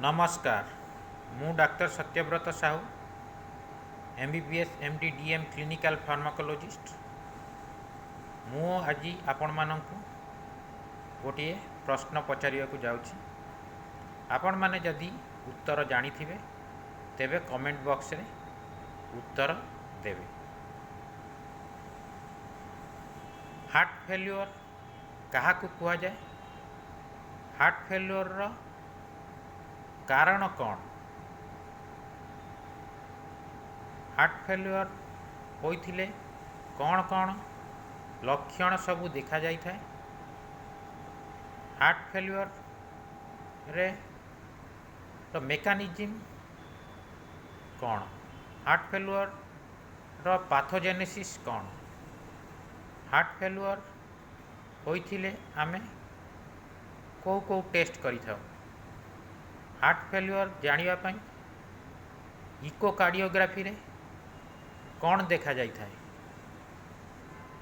नमस्कार मु doctor Satyabrata Sahu MBBS MD DM clinical pharmacologist मु आज आपण मानक गोटे प्रश्न पचारिया जाऊँगी आपण माने जदि उत्तर जानी थे तेबे कमेंट बॉक्स रे उत्तर देवे। हार्ट फेल्योर कहा कह जाए, हार्ट फेल्योर रो कारण कौन, हार्ट फेल्योर होइथिले कौन कौन लक्षण सबू देखा जाई थाए, हार्ट फेल्योर रे तो मेकानिज्म कौन, हार्ट फेल्योर रो पैथोजेनेसिस कौन, हार्ट फेल्योर होइथिले आमे को टेस्ट करि थाउ, हार्ट फेल्योर जानिबा पई इकोकार्डियोग्राफी रे कौन देखा जाई थाए,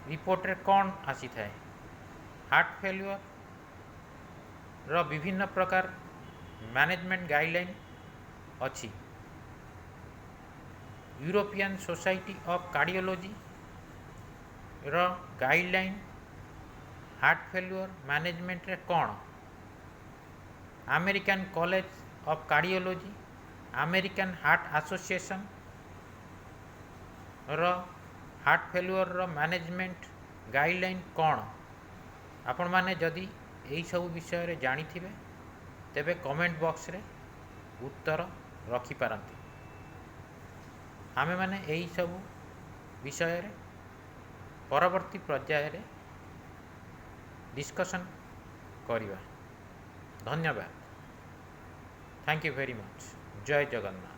रिपोर्ट रे कौन आसी थाए, हार्ट फेल्योर रो विभिन्न प्रकार मैनेजमेंट गाइडलाइन अछि, यूरोपियन सोसाइटी ऑफ कार्डियोलॉजी रो गाइडलाइन हार्ट फेल्योर मैनेजमेंट रे कौन, American College of Cardiology, American Heart Association रो हार्ट फेल्योर रो मैनेजमेंट गाइडलाइन कौन, आपण माने जदि यही सब विषय रे जानी थिबे तेबे कमेंट बॉक्स रे उत्तर रखि पारंती। आमे माने यही सब विषय रे परवर्ती पर्याय रे डिस्कशन करिवा। धन्यवाद। Thank you very much. जय जगन्नाथ।